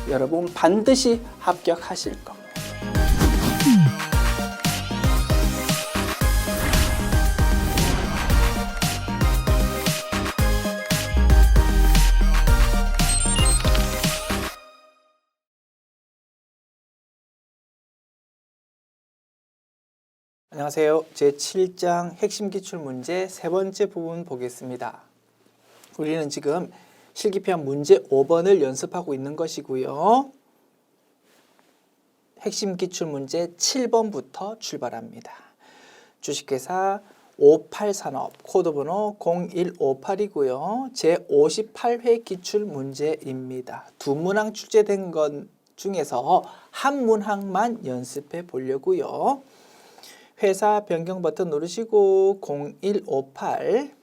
여러분 반드시 합격하실 겁니다. 안녕하세요. 제7장 핵심 기출문제 세 번째 부분 보겠습니다. 우리는 지금 실기편 문제 5번을 연습하고 있는 것이고요. 핵심 기출문제 7번부터 출발합니다. 주식회사 58산업 코드번호 0158이고요. 제58회 기출문제입니다. 두 문항 출제된 것 중에서 한 문항만 연습해 보려고요. 회사 변경 버튼 누르시고 0158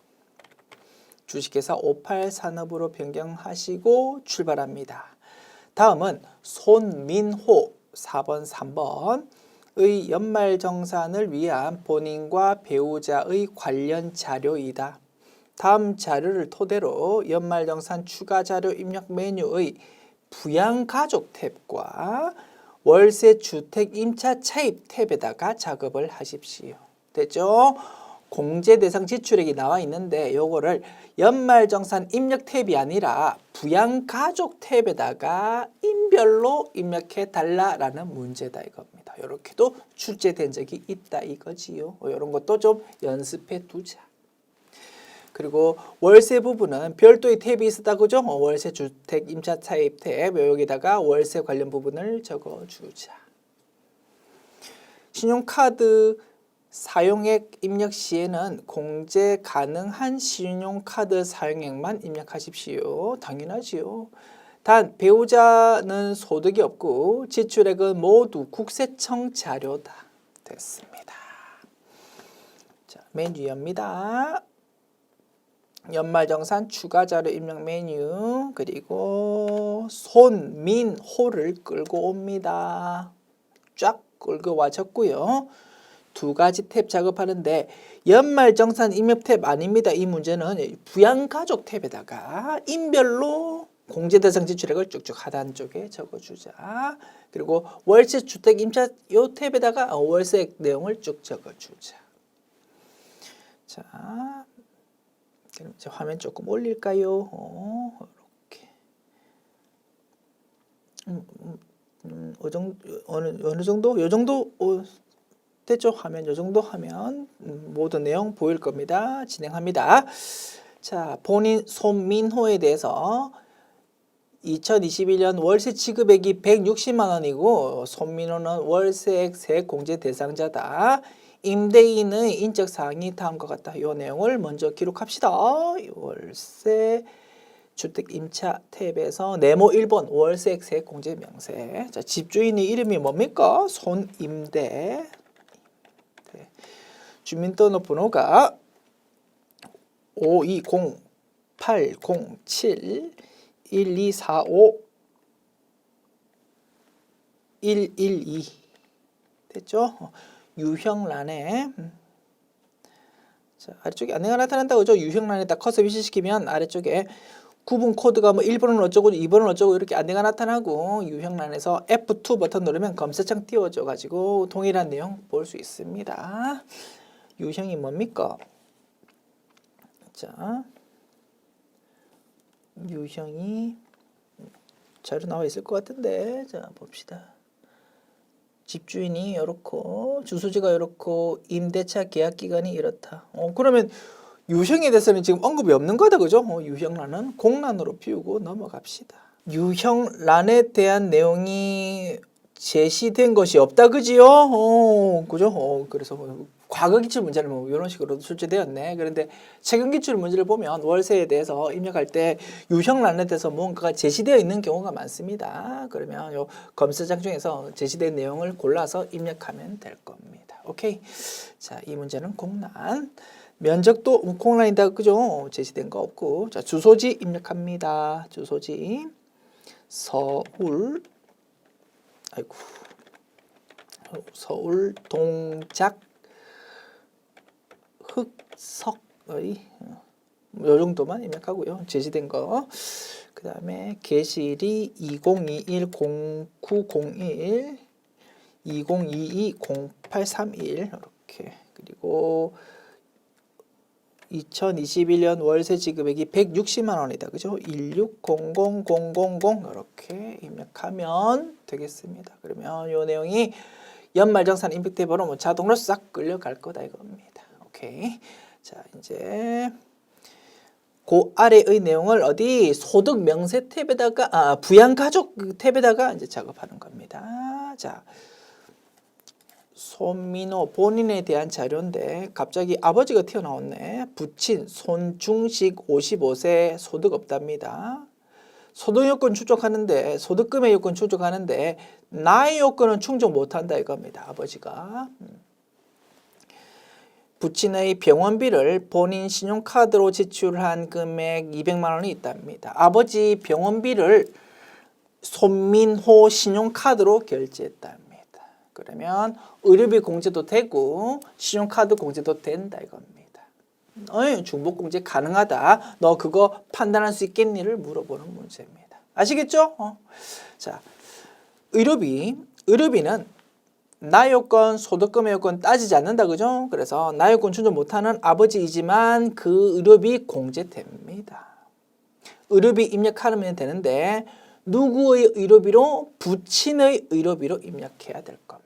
주식회사 58산업으로 변경하시고 출발합니다. 다음은 손민호 4번 3번의 연말정산을 위한 본인과 배우자의 관련 자료이다. 다음 자료를 토대로 연말정산 추가자료 입력 메뉴의 부양가족 탭과 월세 주택 임차 차입 탭에다가 작업을 하십시오. 됐죠? 공제 대상 지출액이 나와 있는데 요거를 연말정산 입력 탭이 아니라 부양가족 탭에다가 인별로 입력해 달라라는 문제다 이겁니다. 이렇게도 출제된 적이 있다 이거지요. 이런 것도 좀 연습해 두자. 그리고 월세 부분은 별도의 탭이 있었다 그죠? 월세 주택 임차 차입 탭 여기다가 월세 관련 부분을 적어주자. 신용카드 사용액 입력 시에는 공제 가능한 신용카드 사용액만 입력하십시오. 당연하지요. 단 배우자는 소득이 없고 지출액은 모두 국세청 자료다. 됐습니다. 자, 메뉴입니다. 연말정산 추가자료 입력 메뉴 그리고 손민호를 끌고 옵니다. 쫙 끌고 와졌고요. 두 가지 탭 작업하는데 연말정산 입력 탭 아닙니다. 이 문제는 부양가족 탭에다가 인별로 공제대상 지출액을 쭉쭉 하단 쪽에 적어주자. 그리고 월세 주택 임차 요 탭에다가 월세 내용을 쭉 적어주자. 자, 그럼 이제 화면 조금 올릴까요? 이렇게. 어느 정도? 요 정도 됐죠? 화면 요 정도 하면 모든 내용 보일 겁니다. 진행합니다. 자, 본인 손민호에 대해서 2021년 월세 지급액이 160만 원이고 손민호는 월세액 세액 공제 대상자다. 임대인의 인적 사항이 다음과 같다. 이 내용을 먼저 기록합시다. 월세 주택 임차 탭에서 네모 1번 월세액 세액 공제 명세. 자, 집주인의 이름이 뭡니까? 손임대. 주민등록번호가 520-807-1245-112 됐죠? 유형란에 자, 아래쪽에 안내가 나타난다고 그죠? 유형란에 딱 커서 위치시키면 아래쪽에 구분 코드가 뭐 1번은 어쩌고 2번은 어쩌고 이렇게 안내가 나타나고 유형란에서 F2 버튼 누르면 검색창 띄워져 가지고 동일한 내용 볼 수 있습니다. 유형이 뭡니까? 자, 유형이 자료 나와 있을 것 같은데 자 봅시다. 집주인이 이렇고 주소지가 이렇고 임대차 계약 기간이 이렇다. 그러면 유형에 대해서는 지금 언급이 없는 거다 그죠? 유형란은 공란으로 비우고 넘어갑시다. 유형란에 대한 내용이 제시된 것이 없다 그지요? 그죠? 그래서 과거 기출 문제는 뭐 이런 식으로 출제되었네. 그런데 최근 기출 문제를 보면 월세에 대해서 입력할 때 유형란에 대해서 무언가가 제시되어 있는 경우가 많습니다. 그러면 요 검색창 중에서 제시된 내용을 골라서 입력하면 될 겁니다. 오케이. 자, 이 문제는 공란. 면적도 공란이다 그죠? 제시된 거 없고. 자, 주소지 입력합니다. 주소지 서울 서울 동작 흑석의 요 정도만 입력하고요. 제시된 거. 그 다음에 계실이 2021-0901, 2022-0831 이렇게. 그리고 2021년 월세 지급액이 160만 원이다. 그죠? 1600000 이렇게 입력하면 되겠습니다. 그러면 요 내용이 연말정산 임팩트 번호 자동으로 싹 끌려갈 거다 이겁니다. 오케이. 자, 이제 그 아래의 내용을 어디 소득 명세 탭에다가 부양가족 탭에다가 이제 작업하는 겁니다. 자, 손민호 본인에 대한 자료인데 갑자기 아버지가 튀어나왔네. 부친 손중식 55세 소득 없답니다. 소득 요건 추적하는데 소득금의 요건 추적하는데 나이 요건은 충족 못한다 이겁니다. 아버지가. 부친의 병원비를 본인 신용카드로 지출한 금액 200만 원이 있답니다. 아버지 병원비를 손민호 신용카드로 결제했답니다. 그러면 의료비 공제도 되고 신용카드 공제도 된다 이겁니다. 중복공제 가능하다. 너 그거 판단할 수 있겠니를 물어보는 문제입니다. 아시겠죠? 자, 의료비는 나요건, 소득금의 요건 따지지 않는다. 그죠? 그래서 나요건 충족 못하는 아버지이지만 그 의료비 공제됩니다. 의료비 입력하면 되는데 누구의 의료비로? 부친의 의료비로 입력해야 될 겁니다.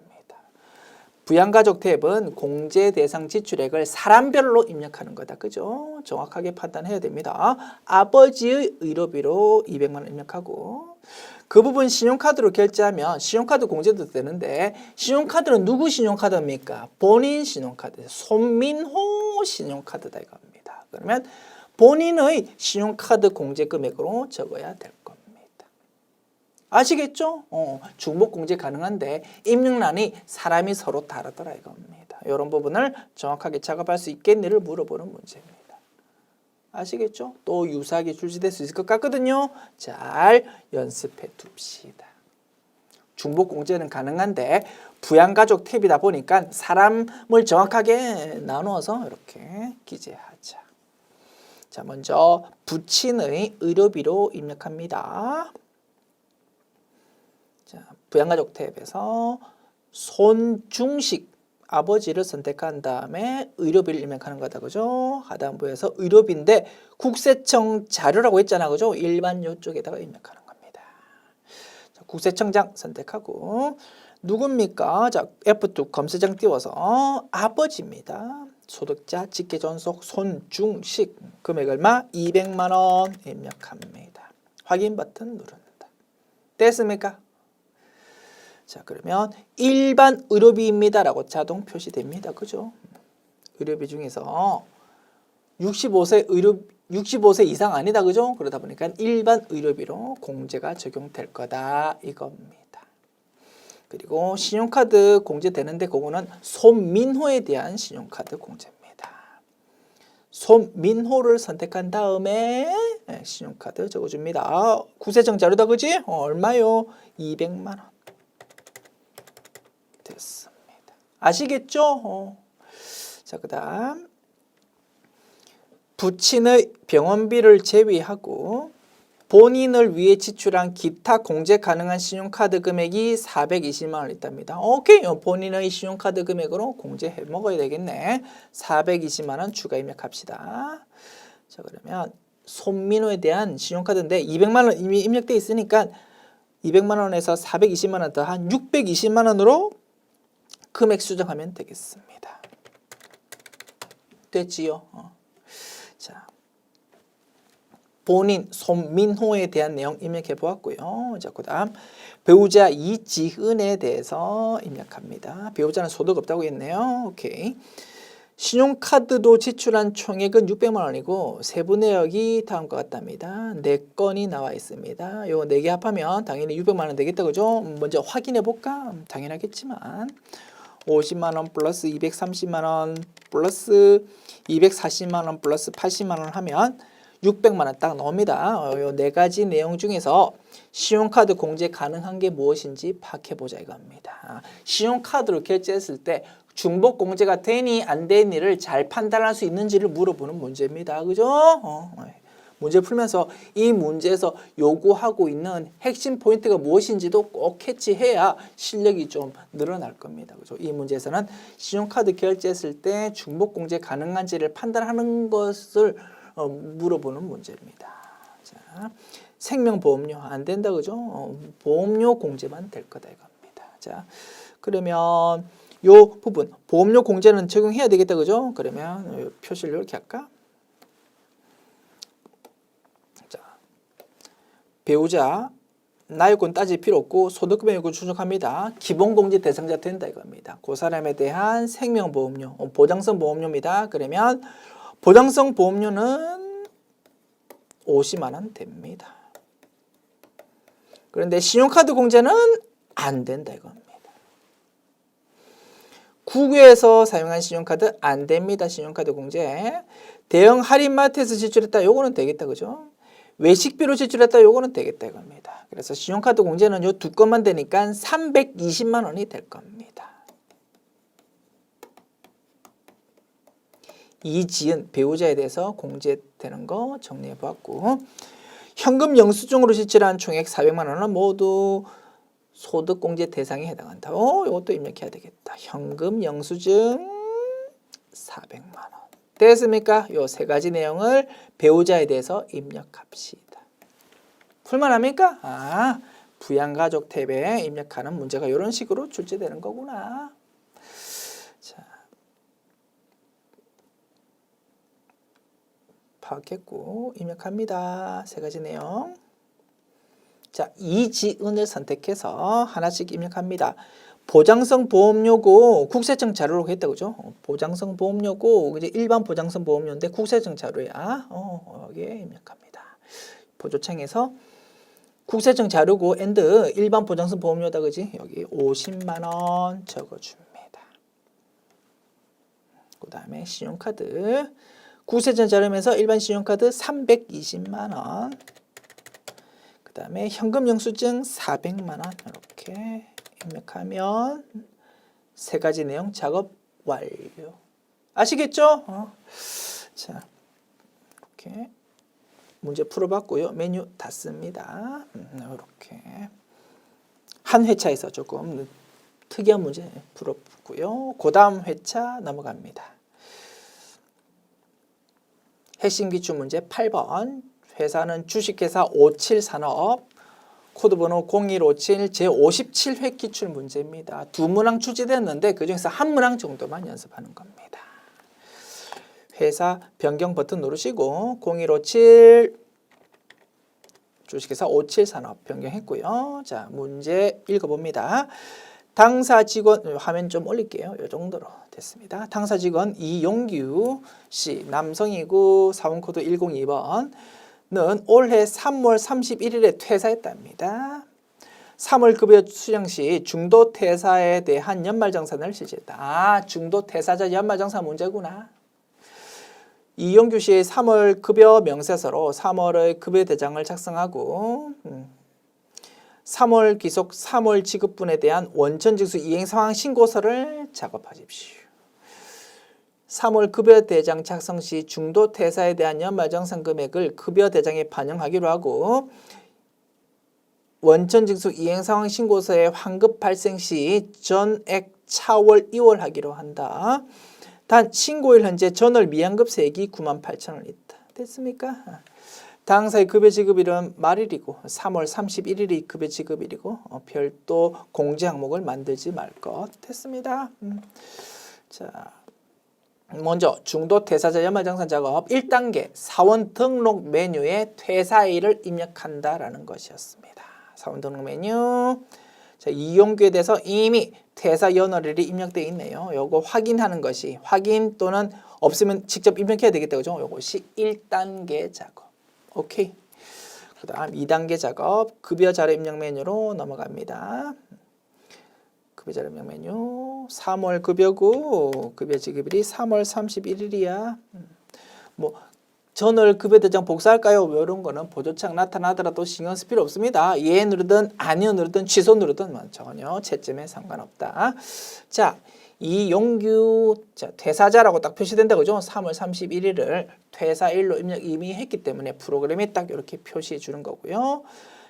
부양가족 탭은 공제 대상 지출액을 사람별로 입력하는 거다. 그죠? 정확하게 판단해야 됩니다. 아버지의 의료비로 200만 원 입력하고 그 부분 신용카드로 결제하면 신용카드 공제도 되는데 신용카드는 누구 신용카드입니까? 본인 신용카드. 손민호 신용카드다 이겁니다. 그러면 본인의 신용카드 공제 금액으로 적어야 될 겁니다. 아시겠죠? 중복 공제 가능한데 입력란이 사람이 서로 다르더라 이겁니다. 이런 부분을 정확하게 작업할 수 있겠니를 물어보는 문제입니다. 아시겠죠? 또 유사하게 출시될 수 있을 것 같거든요. 잘 연습해 둡시다. 중복 공제는 가능한데 부양가족 탭이다 보니까 사람을 정확하게 나누어서 이렇게 기재하자. 자, 먼저 부친의 의료비로 입력합니다. 자, 부양가족 탭에서 손중식 아버지를 선택한 다음에 의료비를 입력하는 거다. 그죠? 하단부에서 의료비인데 국세청 자료라고 했잖아. 그죠? 일반 요쪽에다가 입력하는 겁니다. 자, 국세청장 선택하고 누굽니까? 자, F2 검색장 띄워서 아버지입니다. 소득자 직계존속 손중식 금액 얼마? 200만 원 입력합니다. 확인 버튼 누른다. 됐습니까? 자, 그러면 일반 의료비입니다 라고 자동 표시됩니다. 그죠? 의료비 중에서 65세 이상 아니다. 그죠? 그러다 보니까 일반 의료비로 공제가 적용될 거다 이겁니다. 그리고 신용카드 공제되는데 그거는 손민호에 대한 신용카드 공제입니다. 손민호를 선택한 다음에 신용카드 적어줍니다. 국세청 자료다. 그지? 얼마요? 200만 원. 됐습니다. 아시겠죠? 자, 그 다음 부친의 병원비를 제외하고 본인을 위해 지출한 기타 공제 가능한 신용카드 금액이 420만 원 있답니다. 오케이. 본인의 신용카드 금액으로 공제해 먹어야 되겠네. 420만 원 추가 입력합시다. 자, 그러면 손민호에 대한 신용카드인데 200만 원 이미 입력돼 있으니까 200만 원에서 420만 원 더한 620만 원으로 금액 수정하면 되겠습니다. 됐지요? 자, 본인 손민호에 대한 내용 입력해 보았고요. 자, 그다음 배우자 이지은에 대해서 입력합니다. 배우자는 소득 없다고 했네요. 오케이. 신용카드로 지출한 총액은 600만 원이고 세부 내역이 다음과 같답니다. 4건이 나와 있습니다. 요 4개 합하면 당연히 600만 원 되겠다. 그죠? 먼저 확인해 볼까? 당연하겠지만 50만 원 플러스 230만 원 플러스 240만 원 플러스 80만 원 하면 600만 원 딱 나옵니다. 요 네 가지 내용 중에서 신용카드 공제 가능한 게 무엇인지 파악해보자 이겁니다. 신용카드로 결제했을 때 중복 공제가 되니 안 되니를 잘 판단할 수 있는지를 물어보는 문제입니다. 그죠? 문제 풀면서 이 문제에서 요구하고 있는 핵심 포인트가 무엇인지도 꼭 캐치해야 실력이 좀 늘어날 겁니다. 그죠? 이 문제에서는 신용카드 결제했을 때 중복 공제 가능한지를 판단하는 것을 물어보는 문제입니다. 자, 생명보험료 안 된다, 그죠? 보험료 공제만 될 거다 이겁니다. 자, 그러면 요 부분 보험료 공제는 적용해야 되겠다, 그죠? 그러면 표시를 이렇게 할까? 배우자 나요건 따질 필요 없고 소득금액 요구 추적합니다. 기본공제 대상자 된다 이겁니다. 그 사람에 대한 생명보험료, 보장성 보험료입니다. 그러면 보장성 보험료는 50만 원 됩니다. 그런데 신용카드 공제는 안 된다 이겁니다. 국외에서 사용한 신용카드 안 됩니다. 신용카드 공제. 대형 할인마트에서 지출했다. 요거는 되겠다, 그죠? 외식비로 지출했다 요거는 되겠다 이겁니다. 그래서 신용카드 공제는 요 두 건만 되니까 320만 원이 될 겁니다. 이지은 배우자에 대해서 공제되는 거 정리해 보았고 현금 영수증으로 지출한 총액 400만 원은 모두 소득공제 대상에 해당한다. 이것도 입력해야 되겠다. 현금 영수증 400만 원. 됐습니까? 요 세 가지 내용을 배우자에 대해서 입력합시다. 풀만합니까? 부양가족 탭에 입력하는 문제가 이런 식으로 출제되는 거구나. 자, 파악했고 입력합니다. 세 가지 내용. 자, 이지은을 선택해서 하나씩 입력합니다. 보장성 보험료고 국세청 자료로 했다, 그죠? 보장성 보험료고 이제 일반 보장성 보험료인데 국세청 자료야. 여기에 입력합니다. 보조청에서 국세청 자료고 앤드 일반 보장성 보험료다, 그지? 여기 50만 원 적어줍니다. 그 다음에 신용카드 국세청 자료면서 일반 신용카드 320만 원. 그 다음에 현금 영수증 400만 원 이렇게 입력하면 세 가지 내용 작업 완료. 아시겠죠? 자, 이렇게 문제 풀어봤고요. 메뉴 닫습니다. 이렇게 한 회차에서 조금 특이한 문제 풀어봤고요. 그 다음 회차 넘어갑니다. 핵심 기출 문제 8번. 회사는 주식회사 57산업 코드번호 0157 제57회 기출 문제입니다. 두 문항 출제됐는데 그중에서 한 문항 정도만 연습하는 겁니다. 회사 변경 버튼 누르시고 0157 주식회사 57산업 변경했고요. 자, 문제 읽어봅니다. 당사 직원 화면 좀 올릴게요. 이 정도로 됐습니다. 당사 직원 이용규 씨 남성이고 사원코드 102번 는 올해 3월 31일에 퇴사했답니다. 3월 급여 수령 시 중도 퇴사에 대한 연말정산을 실시했다. 중도 퇴사자 연말정산 문제구나. 이용규 씨의 3월 급여 명세서로 3월의 급여 대장을 작성하고 3월 기속 3월 지급분에 대한 원천징수 이행상황 신고서를 작업하십시오. 3월 급여 대장 작성 시 중도 퇴사에 대한 연말정산 금액을 급여 대장에 반영하기로 하고 원천징수 이행상황 신고서에 환급 발생 시 전액 차월 이월하기로 한다. 단 신고일 현재 전월 미환급 세액이 98,000원 있다. 됐습니까? 당사의 급여 지급일은 말일이고 3월 31일이 급여 지급일이고 별도 공제 항목을 만들지 말 것. 됐습니다. 자, 먼저 중도 퇴사자 연말정산 작업 1단계 사원 등록 메뉴에 퇴사일을 입력한다라는 것이었습니다. 사원 등록 메뉴. 자, 이용규에 대해서 이미 퇴사 연월일이 입력되어 있네요. 요거 확인하는 것이 확인 또는 없으면 직접 입력해야 되겠다, 그죠? 요것이 1단계 작업. 오케이. 그 다음 2단계 작업 급여 자료 입력 메뉴로 넘어갑니다. 급여 자료 입력 메뉴 3월 급여고 급여 지급일이 3월 31일이야. 뭐 전월 급여 대상 복사할까요? 이런 거는 보조창 나타나더라도 신경 쓸 필요 없습니다. 예 누르든 아니요 누르든 취소 누르든 전혀 채점에 상관없다. 자, 이 용규 퇴사자라고 딱 표시된다 그죠? 3월 31일을 퇴사일로 입력 이미 했기 때문에 프로그램에 딱 이렇게 표시해 주는 거고요.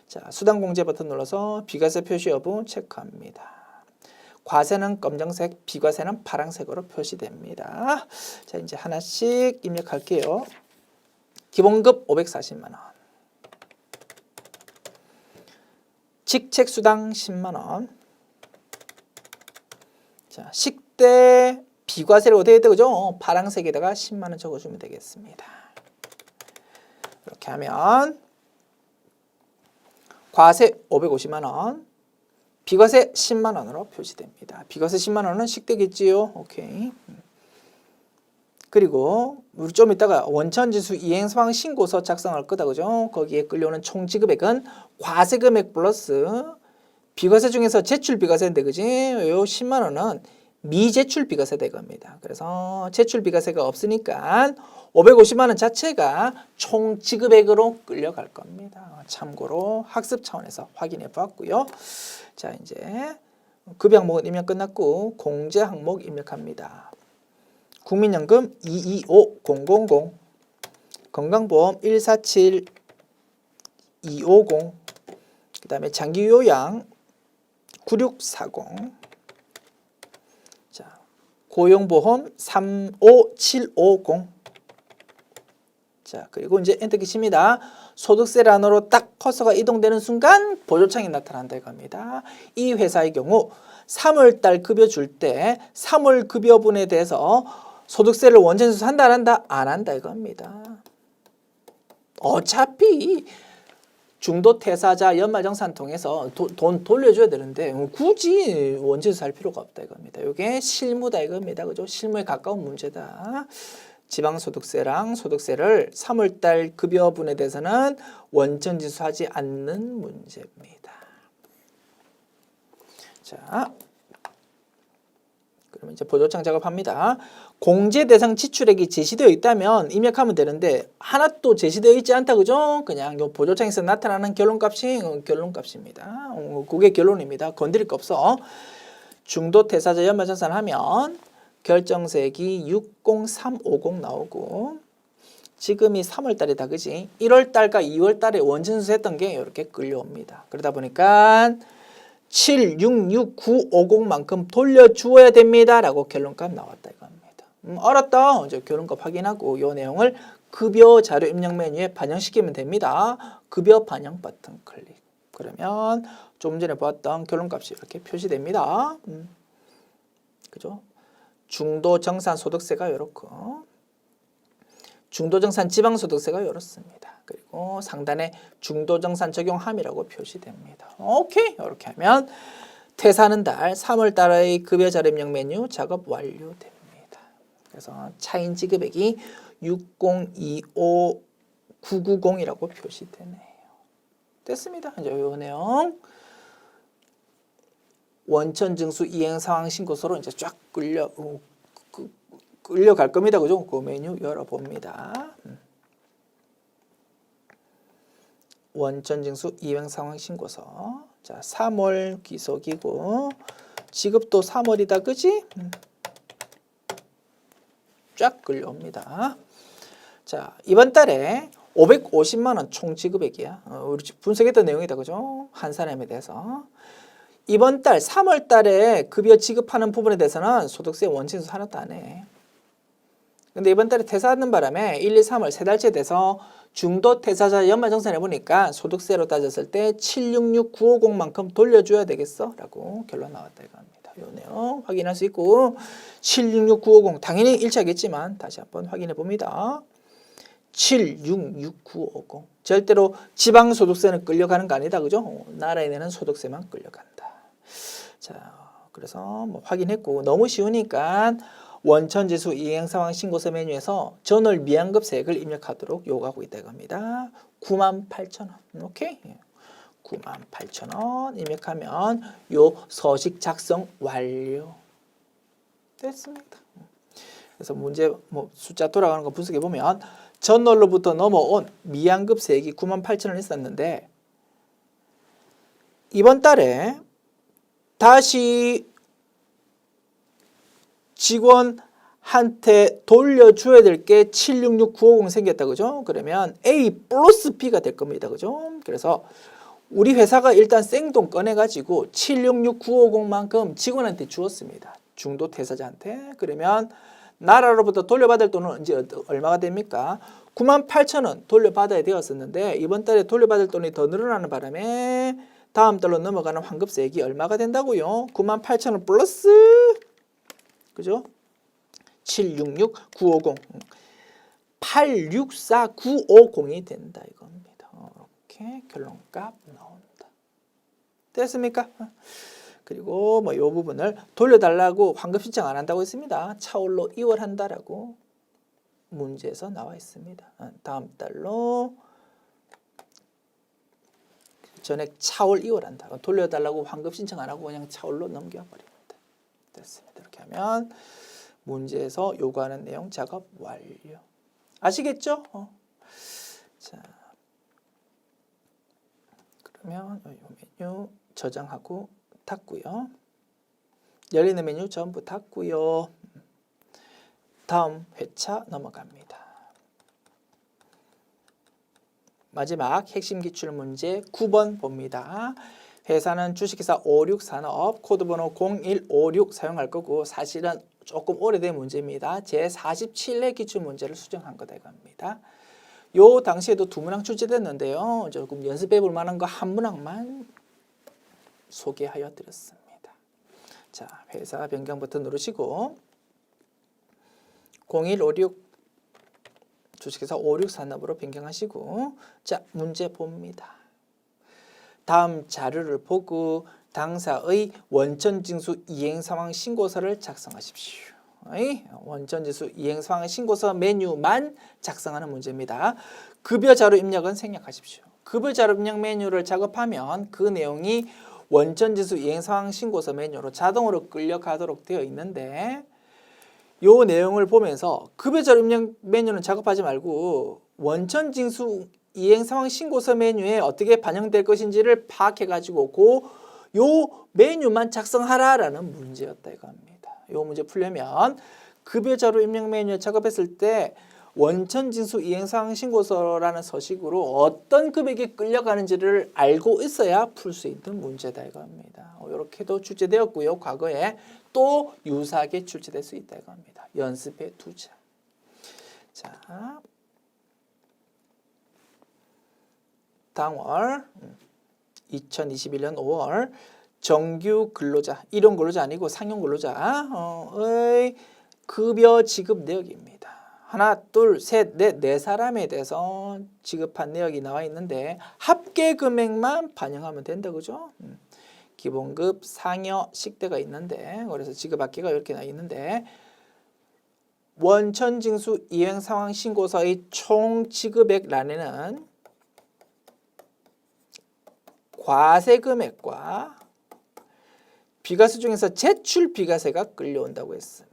자, 수당 공제 버튼 눌러서 비과세 표시 여부 체크합니다. 과세는 검정색, 비과세는 파란색으로 표시됩니다. 자, 이제 하나씩 입력할게요. 기본급 540만 원. 직책 수당 10만 원. 자, 식대 비과세를 어떻게 했다 그죠? 파란색에다가 10만 원 적어주면 되겠습니다. 이렇게 하면 과세 550만 원, 비과세 10만 원으로 표시됩니다. 비과세 10만 원은 식대겠지요. 오케이. 그리고 우리 좀 이따가 원천지수 이행사항 신고서 작성할 거다 그죠? 거기에 끌려오는 총 지급액은 과세 금액 플러스 비과세 중에서 제출 비과세인데 그지? 요 10만 원은 미제출 비과세 될 겁니다. 그래서 제출 비과세가 없으니까 550만 원 자체가 총 지급액으로 끌려갈 겁니다. 참고로 학습 차원에서 확인해 봤고요. 자, 이제 급여 항목은 입력 끝났고 공제 항목 입력합니다. 국민연금 225000, 건강보험 147250, 그 다음에 장기요양 9640, 자, 고용보험 35750. 자, 그리고 이제 엔터 키십니다. 소득세란으로 딱 커서가 이동되는 순간 보조창이 나타난다 이겁니다. 이 회사의 경우 3월달 급여 줄 때 3월 급여분에 대해서 소득세를 원천지수 한다 안 한다? 안 한다 이겁니다. 어차피 중도 퇴사자 연말정산 통해서 돈 돌려줘야 되는데 굳이 원천지수 할 필요가 없다 이겁니다. 이게 실무다 이겁니다. 그죠? 실무에 가까운 문제다. 지방소득세랑 소득세를 3월달 급여분에 대해서는 원천지수하지 않는 문제입니다. 자, 그러면 이제 보조창 작업합니다. 공제 대상 지출액이 제시되어 있다면 입력하면 되는데 하나도 제시되어 있지 않다 그죠? 그냥 요 보조창에서 나타나는 결론값이 결론값입니다. 그게 결론입니다. 건드릴 거 없어. 중도 퇴사자 연말정산 하면 결정세액이 60350 나오고 지금이 3월달이다 그지? 1월달과 2월달에 원천지수 했던 게 이렇게 끌려옵니다. 그러다 보니까 766950만큼 돌려주어야 됩니다 라고 결론값 나왔다 이겁니다. 알았다. 이제 결론값 확인하고 이 내용을 급여 자료 입력 메뉴에 반영시키면 됩니다. 급여 반영 버튼 클릭. 그러면 좀 전에 보았던 결론값이 이렇게 표시됩니다. 그죠? 중도정산 소득세가 이렇고 중도정산 지방소득세가 이렇습니다. 그리고 상단에 중도정산 적용 함이라고 표시됩니다. 오케이. 이렇게 하면 퇴사하는 달 3월 달의 급여 자료 입력 메뉴 작업 완료됩니다. 그래서 차인 지급액이 6025990이라고 표시되네요. 됐습니다. 이제 이 내용 원천징수 이행상황 신고서로 이제 쫙 끌려갈 겁니다. 그죠? 그 메뉴 열어봅니다. 원천징수 이행상황 신고서. 자, 3월 기속이고 지급도 3월이다. 그지? 쫙 끌려옵니다. 자, 이번 달에 550만 원 총 지급액이야. 우리 분석했던 내용이다. 그죠? 한 사람에 대해서. 이번 달 3월 달에 급여 지급하는 부분에 대해서는 소득세 원천지수 하나도 안 해. 근데 이번 달에 퇴사하는 바람에 1, 2, 3월 세 달째 돼서 중도 퇴사자 연말정산 해보니까 소득세로 따졌을 때 766950만큼 돌려줘야 되겠어? 라고 결론 나왔다 이겁니다. 이 내용 확인할 수 있고 766950 당연히 1차겠지만 다시 한번 확인해 봅니다. 766950 절대로 지방소득세는 끌려가는 거 아니다. 그죠? 나라에 내는 소득세만 끌려간다. 자, 그래서 뭐 확인했고 너무 쉬우니까 원천지수 이행상황 신고서 메뉴에서 전월 미환급세액을 입력하도록 요구하고 있다 이겁니다. 98,000원. 오케이? 98,000원 입력하면 요 서식 작성 완료. 됐습니다. 그래서 문제 뭐 숫자 돌아가는 거 분석해 보면 전월로부터 넘어온 미양급세액이 98,000원 있었는데 이번 달에 다시 직원한테 돌려줘야 될 게 766950 생겼다. 그죠? 그러면 A 플러스 B가 될 겁니다. 그죠? 그래서 우리 회사가 일단 생돈 꺼내가지고 766950만큼 직원한테 주었습니다. 중도 퇴사자한테. 그러면 나라로부터 돌려받을 돈은 언제 얼마가 됩니까? 98,000원 돌려받아야 되었었는데 이번 달에 돌려받을 돈이 더 늘어나는 바람에 다음 달로 넘어가는 환급세액이 얼마가 된다고요? 98,000원 플러스 그죠? 766950 864950이 된다 이겁니다. 이렇게 결론값 나온다. 됐습니까? 그리고 뭐 이 부분을 돌려달라고 환급 신청 안 한다고 했습니다. 차올로 2월 한다라고 문제에서 나와 있습니다. 다음 달로 전액 차올 2월 한다. 돌려달라고 환급 신청 안 하고 그냥 차올로 넘겨버립니다. 됐습니다. 이렇게 하면 문제에서 요구하는 내용 작업 완료. 아시겠죠? 자, 그러면 이 메뉴 저장하고 닫고요. 열리는 메뉴 전부 닫고요. 다음 회차 넘어갑니다. 마지막 핵심 기출문제 9번 봅니다. 회사는 주식회사 56산업 코드번호 0156 사용할 거고 사실은 조금 오래된 문제입니다. 제47회 기출문제를 수정한 거다 이겁니다. 요 당시에도 두 문항 출제됐는데요. 조금 연습해 볼 만한 거 한 문항만 소개하여 드렸습니다. 자, 회사 변경 버튼 누르시고 0156 주식회사 56산업으로 변경하시고 자, 문제 봅니다. 다음 자료를 보고 당사의 원천징수 이행상황 신고서를 작성하십시오. 원천징수 이행상황 신고서 메뉴만 작성하는 문제입니다. 급여 자료 입력은 생략하십시오. 급여 자료 입력 메뉴를 작업하면 그 내용이 원천징수 이행상황 신고서 메뉴로 자동으로 끌려가도록 되어 있는데 요 내용을 보면서 급여 자료 입력 메뉴는 작업하지 말고 원천징수 이행상황 신고서 메뉴에 어떻게 반영될 것인지를 파악해가지고 요 메뉴만 작성하라라는 문제였다 이겁니다. 요 문제 풀려면 급여 자료 입력 메뉴에 작업했을 때 원천징수 이행상황 신고서라는 서식으로 어떤 금액이 끌려가는지를 알고 있어야 풀 수 있는 문제다 이겁니다. 이렇게도 출제되었고요. 과거에 또 유사하게 출제될 수 있다 이겁니다. 연습에 두자. 자, 당월 2021년 5월 정규 근로자, 일용 근로자 아니고 상용 근로자의 급여 지급 내역입니다. 하나, 둘, 셋, 넷, 네 사람에 대해서 지급한 내역이 나와 있는데 합계 금액만 반영하면 된다, 그죠? 기본급, 상여, 식대가 있는데 그래서 지급 합계가 이렇게 나와 있는데 원천징수 이행상황 신고서의 총 지급액란에는 과세 금액과 비과세 중에서 제출 비과세가 끌려온다고 했습니다.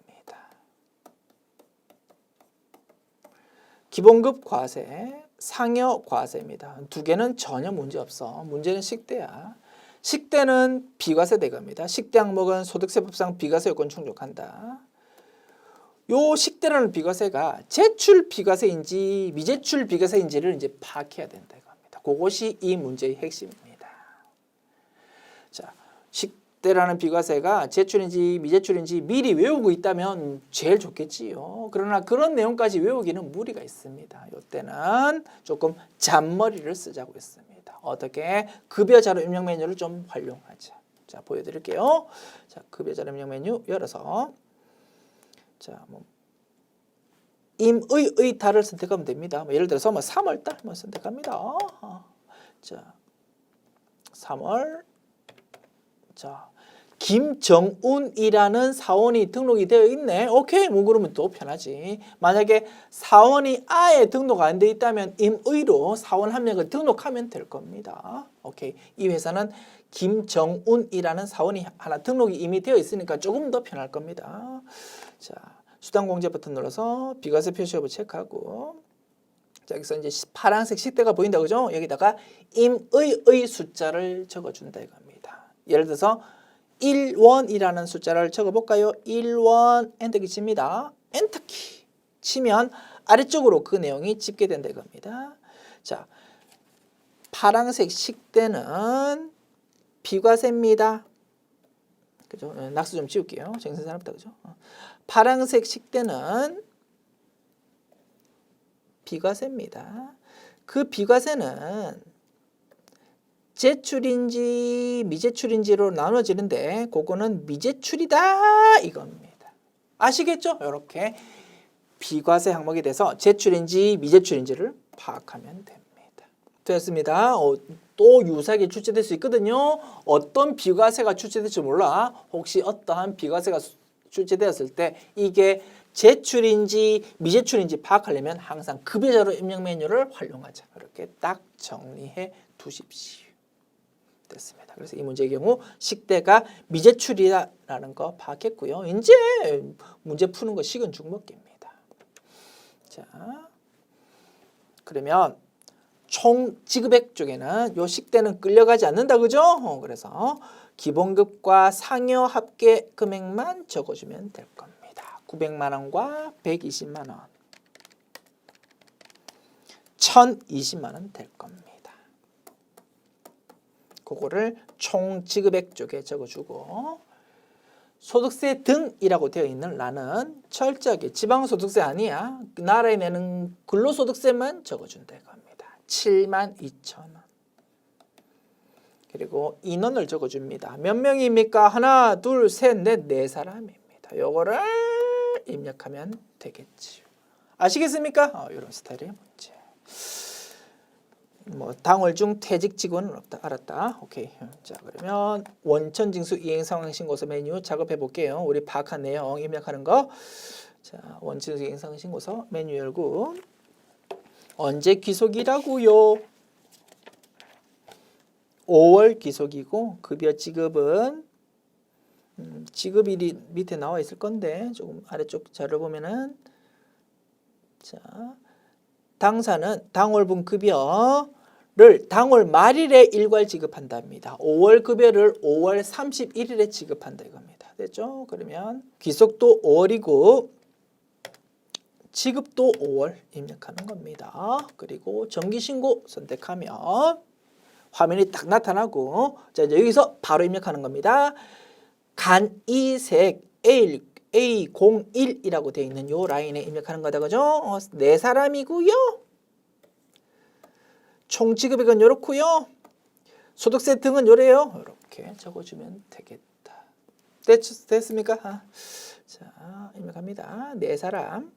기본급 과세, 상여 과세입니다. 두 개는 전혀 문제 없어. 문제는 식대야. 식대는 비과세 대가입니다. 식대 항목은 소득세법상 비과세 요건 충족한다. 요 식대라는 비과세가 제출 비과세인지 미제출 비과세인지를 이제 파악해야 된다 이겁니다. 그것이 이 문제의 핵심입니다. 자, 식대라는 비과세가 제출인지 미제출인지 미리 외우고 있다면 제일 좋겠지요. 그러나 그런 내용까지 외우기는 무리가 있습니다. 이때는 조금 잔머리를 쓰자고 했습니다. 어떻게? 급여 자료 입력 메뉴를 좀 활용하자. 자, 보여드릴게요. 자, 급여 자료 입력 메뉴 열어서 자, 뭐 임의 달을 선택하면 됩니다. 뭐 예를 들어서 뭐 3월달 뭐 선택합니다. 자, 3월. 자, 김정운이라는 사원이 등록이 되어 있네. 오케이, 뭐 그러면 또 편하지. 만약에 사원이 아예 등록 안 돼 있다면 임의로 사원 한 명을 등록하면 될 겁니다. 오케이, 이 회사는 김정운이라는 사원이 하나 등록이 이미 되어 있으니까 조금 더 편할 겁니다. 자, 수당공제 버튼 눌러서 비과세 표시 여부 체크하고 자, 여기서 이제 파란색 식대가 보인다, 그죠? 여기다가 임의의 숫자를 적어준다 이겁니다. 예를 들어서 1원이라는 숫자를 적어볼까요? 1원 엔터키 칩니다. 엔터키 치면 아래쪽으로 그 내용이 집계된다 이겁니다. 자, 파란색 식대는 비과세입니다. 그죠? 낙수 좀 지울게요. 정신사납다, 그죠? 파란색 식대는 비과세입니다. 그 비과세는 제출인지 미제출인지로 나눠지는데 그거는 미제출이다 이겁니다. 아시겠죠? 이렇게 비과세 항목에 대해서 제출인지 미제출인지를 파악하면 됩니다. 됐습니다. 또 유사하게 출제될 수 있거든요. 어떤 비과세가 출제될지 몰라. 혹시 어떠한 비과세가 출제되었을 때 이게 제출인지 미제출인지 파악하려면 항상 급여자료 입력 메뉴를 활용하자. 이렇게 딱 정리해 두십시오. 됐습니다. 그래서 이 문제의 경우 식대가 미제출이라는 거 파악했고요. 이제 문제 푸는 거 식은 죽 먹기입니다. 자, 그러면 총 지급액 쪽에는 요 식대는 끌려가지 않는다, 그죠? 그래서 기본급과 상여 합계 금액만 적어주면 될 겁니다. 900만 원과 120만 원, 1020만 원 될 겁니다. 그거를 총 지급액 쪽에 적어주고 소득세 등이라고 되어 있는 라는 철저하게 지방소득세 아니야. 나라에 내는 근로소득세만 적어준다 이겁니다. 72,000원. 그리고 인원을 적어줍니다. 몇 명입니까? 하나, 둘, 셋, 넷, 네 사람입니다. 요거를 입력하면 되겠지요. 아시겠습니까? 이런 스타일의 문제. 뭐 당월 중 퇴직 직원은 없다. 알았다. 오케이. 자, 그러면 원천징수 이행상황신고서 메뉴 작업해 볼게요. 우리 파악한 내용 입력하는 거. 자, 원천징수 이행상황신고서 메뉴 열고 언제 귀속이라고요? 5월 귀속이고 급여 지급은 지급일이 밑에 나와 있을 건데 조금 아래쪽 자료 보면은 자, 당사는 당월분 급여를 당월 말일에 일괄 지급한답니다. 5월 급여를 5월 31일에 지급한다 이겁니다. 됐죠? 그러면 귀속도 5월이고 지급도 5월 입력하는 겁니다. 그리고 정기신고 선택하면 화면이 딱 나타나고 자, 이제 여기서 바로 입력하는 겁니다. 간이색 A01이라고 되어 있는 요 라인에 입력하는 거다, 그죠? 네 사람이고요. 총 지급액은 요렇고요. 소득세 등은 요래요. 이렇게 적어주면 되겠다. 됐습니까? 자, 입력합니다. 네 사람.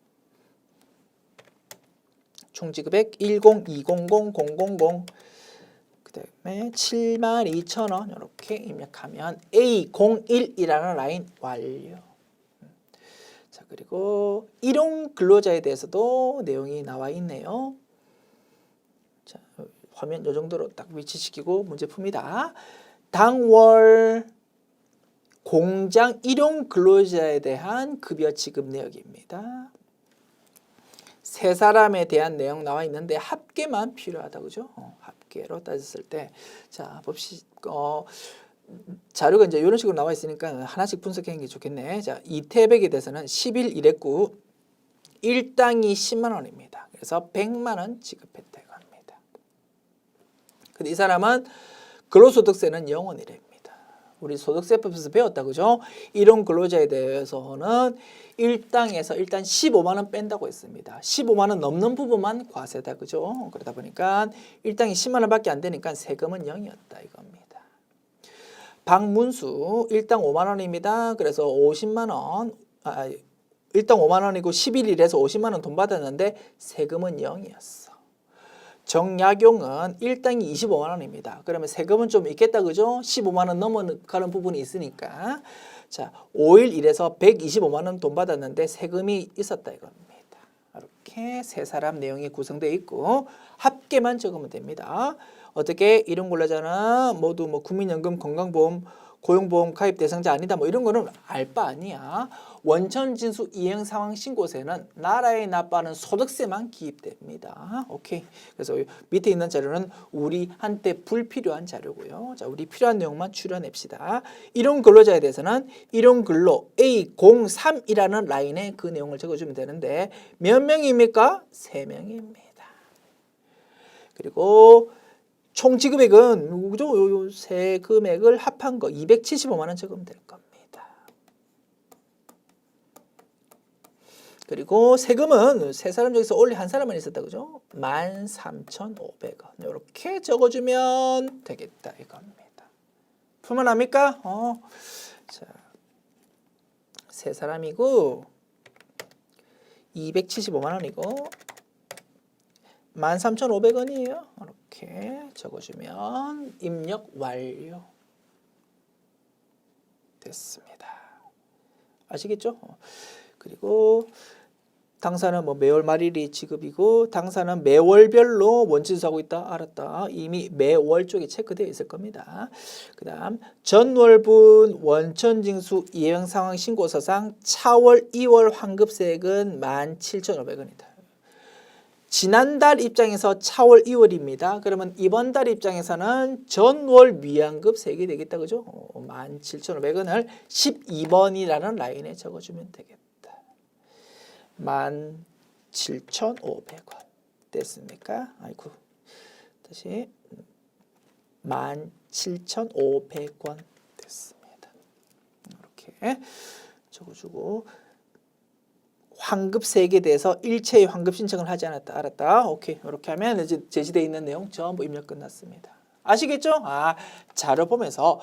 총 지급액 102000000 그다음에 72,000원 이렇게 입력하면 A01이라는 라인 완료. 자, 그리고 일용 근로자에 대해서도 내용이 나와 있네요. 자, 화면 이 정도로 딱 위치시키고 문제 풉니다. 당월 공장 일용 근로자에 대한 급여 지급 내역입니다. 세 사람에 대한 내용 나와 있는데 합계만 필요하다, 그죠? 합계로 따졌을 때, 자 봅시다. 자료가 이제 이런 식으로 나와 있으니까 하나씩 분석하는 게 좋겠네. 자, 이태백에 대해서는 10일 일했고 일당이 10만 원입니다. 그래서 100만 원 지급했다고 합니다. 근데 이 사람은 근로소득세는 0원이랍니다. 우리 소득세법에서 배웠다, 그죠? 이런 근로자에 대해서는 일당에서 일단 15만 원 뺀다고 했습니다. 15만 원 넘는 부분만 과세다, 그죠? 그러다 보니까 일당이 10만 원밖에 안 되니까 세금은 0이었다 이겁니다. 박문수 일당 5만 원입니다. 그래서 50만 원, 일당 5만 원이고 11일에서 50만 원 돈 받았는데 세금은 0이었어. 정약용은 일당이 25만 원입니다. 그러면 세금은 좀 있겠다, 그죠? 15만 원 넘어가는 부분이 있으니까. 자, 5일 일해서 125만 원 돈 받았는데 세금이 있었다 이겁니다. 이렇게 세 사람 내용이 구성되어 있고 합계만 적으면 됩니다. 어떻게 이런 걸로잖아. 모두 뭐 국민연금, 건강보험, 고용보험 가입 대상자 아니다. 뭐 이런 거는 알 바 아니야. 원천징수 이행 상황 신고세는 나라에 납부하는 소득세만 기입됩니다. 오케이. 그래서 밑에 있는 자료는 우리한테 불필요한 자료고요. 자, 우리 필요한 내용만 추려냅시다. 이런 근로자에 대해서는 이런 근로 A03이라는 라인에 그 내용을 적어주면 되는데 몇 명입니까? 3명입니다. 그리고 총 지급액은 요 세 금액을 합한 거 275만 원 적으면 될 겁니다. 그리고 세금은 세 사람 중에서 원래 한 사람만 있었다 그죠? 13,500원 이렇게 적어주면 되겠다 이겁니다. 풀만합니까? 자, 세 사람이고 275만 원이고 13,500원이에요. 이렇게 적어주면 입력 완료. 됐습니다. 아시겠죠? 그리고 당사는 뭐 매월 말일이 지급이고 당사는 매월별로 원칙수하고 있다. 알았다. 이미 매월 쪽에 체크되어 있을 겁니다. 그 다음 전월분 원천징수 이행상황 신고서상 차월 2월 환급세액은 17,500원이다. 지난달 입장에서 차월 2월입니다. 그러면 이번 달 입장에서는 전월 미환급 세액이 되겠다. 그죠? 17,500원을 12번이라는 라인에 적어주면 되겠다. 17,500원 됐습니까? 아이고 다시 17,500원 됐습니다. 이렇게 적어주고 환급세액에 대해서 일체의 환급 신청을 하지 않았다. 알았다. 오케이. 이렇게 하면 이제 제시되어 있는 내용 전부 입력 끝났습니다. 아시겠죠? 자료 보면서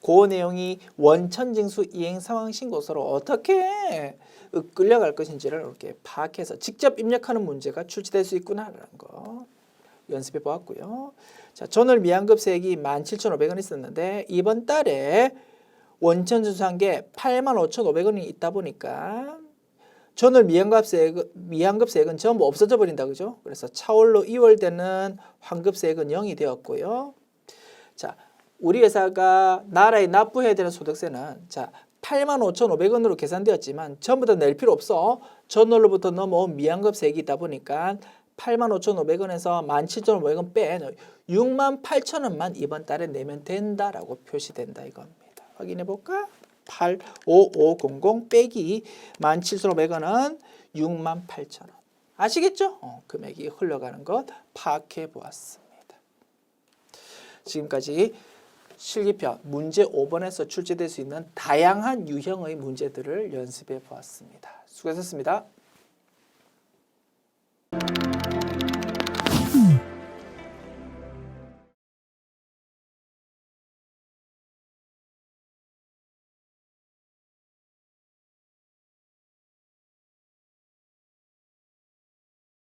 그 내용이 원천징수 이행 상황 신고서로 어떻게 끌려갈 것인지를 이렇게 파악해서 직접 입력하는 문제가 출제될 수 있구나라는 거 연습해 보았고요. 자, 전월 미환급세액이 17,500원 있었는데 이번 달에 원천징수한 게 85,500원이 있다 보니까 전월 미환급세액은 전부 없어져 버린다. 그죠? 그래서 차월로 2월 되는 환급세액은 0이 되었고요. 자, 우리 회사가 나라에 납부해야 되는 소득세는 자 85,500원으로 계산되었지만 전부 다 낼 필요 없어. 전월로부터 넘어온 미환급세액이 있다 보니까 85,500원에서 17,500원 뺀 68,000원만 이번 달에 내면 된다라고 표시된다 이겁니다. 확인해 볼까? 85500 빼기 17,500원은 68,000원. 아시겠죠? 금액이 흘러가는 것 파악해 보았습니다. 지금까지 실기편 문제 5번에서 출제될 수 있는 다양한 유형의 문제들을 연습해 보았습니다. 수고하셨습니다.